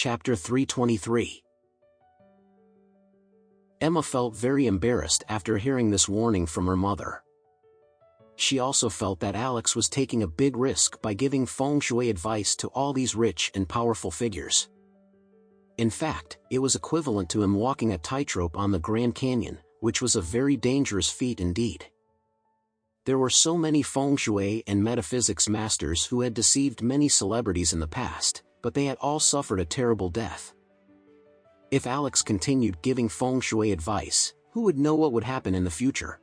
Chapter 323. Emma felt very embarrassed after hearing this warning from her mother. She also felt that Alex was taking a big risk by giving feng shui advice to all these rich and powerful figures. In fact, it was equivalent to him walking a tightrope on the Grand Canyon, which was a very dangerous feat indeed. There were so many feng shui and metaphysics masters who had deceived many celebrities in the past, but they had all suffered a terrible death. If Alex continued giving feng shui advice, who would know what would happen in the future?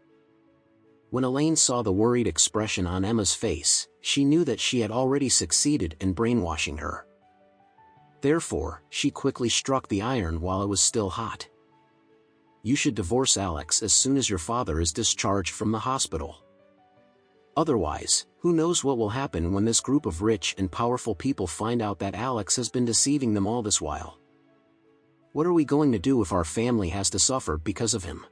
When Elaine saw the worried expression on Emma's face, she knew that she had already succeeded in brainwashing her. Therefore, she quickly struck the iron while it was still hot. You should divorce Alex as soon as your father is discharged from the hospital. Otherwise, who knows what will happen when this group of rich and powerful people find out that Alex has been deceiving them all this while. What are we going to do if our family has to suffer because of him?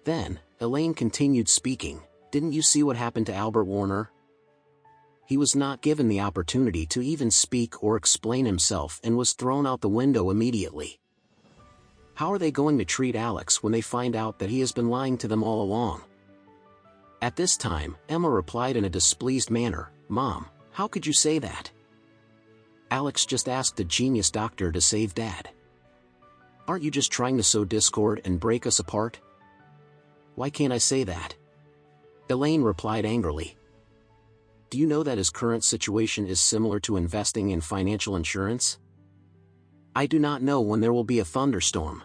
Then, Elaine continued speaking. Didn't you see what happened to Albert Warner? He was not given the opportunity to even speak or explain himself and was thrown out the window immediately. How are they going to treat Alex when they find out that he has been lying to them all along? At this time, Emma replied in a displeased manner, "Mom, how could you say that? Alex just asked a genius doctor to save Dad. Aren't you just trying to sow discord and break us apart? Why can't I say that?" Elaine replied angrily. Do you know that his current situation is similar to investing in financial insurance? I do not know when there will be a thunderstorm.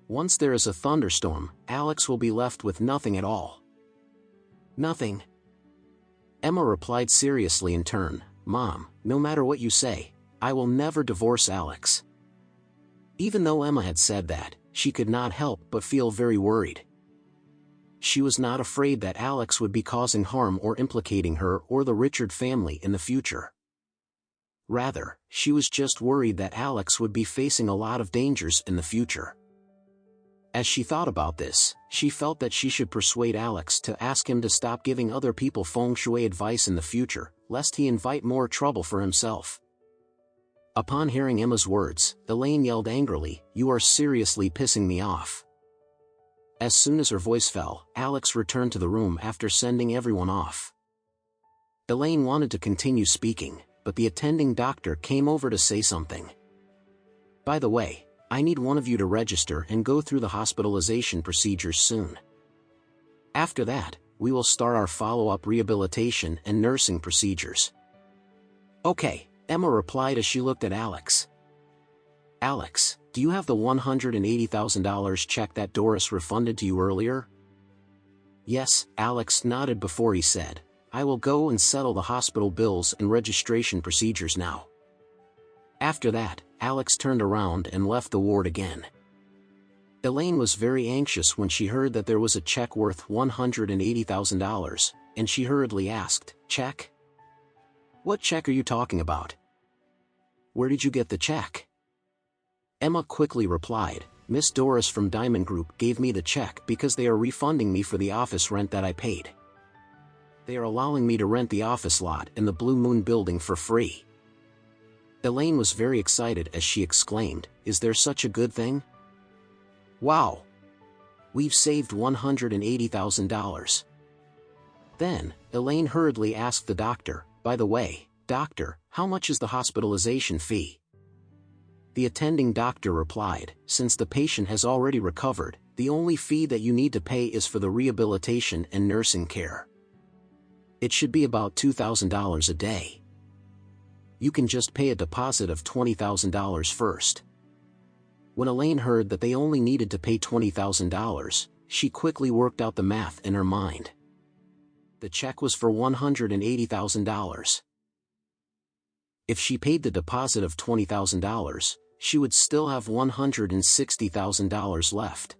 Once there is a thunderstorm, Alex will be left with nothing at all. Nothing. Emma replied seriously in turn, "Mom, no matter what you say, I will never divorce Alex." Even though Emma had said that, she could not help but feel very worried. She was not afraid that Alex would be causing harm or implicating her or the Richard family in the future. Rather, she was just worried that Alex would be facing a lot of dangers in the future. As she thought about this, she felt that she should persuade Alex to ask him to stop giving other people feng shui advice in the future, lest he invite more trouble for himself. Upon hearing Emma's words, Elaine yelled angrily, "You are seriously pissing me off." As soon as her voice fell, Alex returned to the room after sending everyone off. Elaine wanted to continue speaking, but the attending doctor came over to say something. By the way, I need one of you to register and go through the hospitalization procedures soon. After that, we will start our follow-up rehabilitation and nursing procedures. Okay, Emma replied as she looked at Alex. Alex, do you have the $180,000 check that Doris refunded to you earlier? Yes, Alex nodded before he said, I will go and settle the hospital bills and registration procedures now. After that, Alex turned around and left the ward again. Elaine was very anxious when she heard that there was a check worth $180,000, and she hurriedly asked, "Check? What check are you talking about? Where did you get the check?" Emma quickly replied, "Miss Doris from Diamond Group gave me the check because they are refunding me for the office rent that I paid. They are allowing me to rent the office lot in the Blue Moon building for free." Elaine was very excited as she exclaimed, "Is there such a good thing? Wow! We've saved $180,000. Then, Elaine hurriedly asked the doctor, "By the way, doctor, how much is the hospitalization fee?" The attending doctor replied, "Since the patient has already recovered, the only fee that you need to pay is for the rehabilitation and nursing care. It should be about $2,000 a day. You can just pay a deposit of $20,000 first." When Elaine heard that they only needed to pay $20,000, she quickly worked out the math in her mind. The check was for $180,000. If she paid the deposit of $20,000, she would still have $160,000 left.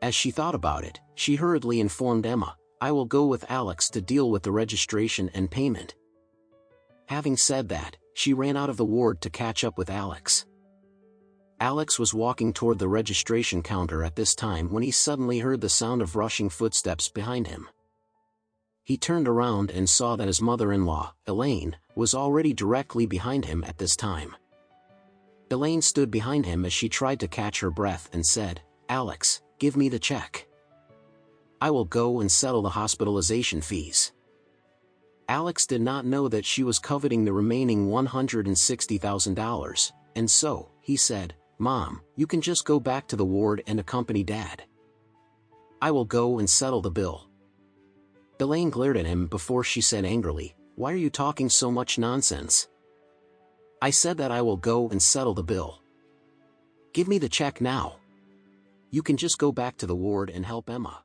As she thought about it, she hurriedly informed Emma, "I will go with Alex to deal with the registration and payment." Having said that, she ran out of the ward to catch up with Alex. Alex was walking toward the registration counter at this time when he suddenly heard the sound of rushing footsteps behind him. He turned around and saw that his mother-in-law, Elaine, was already directly behind him at this time. Elaine stood behind him as she tried to catch her breath and said, "Alex, give me the check. I will go and settle the hospitalization fees." Alex did not know that she was coveting the remaining $160,000, and so, he said, "Mom, you can just go back to the ward and accompany Dad. I will go and settle the bill." Elaine glared at him before she said angrily, "Why are you talking so much nonsense? I said that I will go and settle the bill. Give me the check now. You can just go back to the ward and help Emma."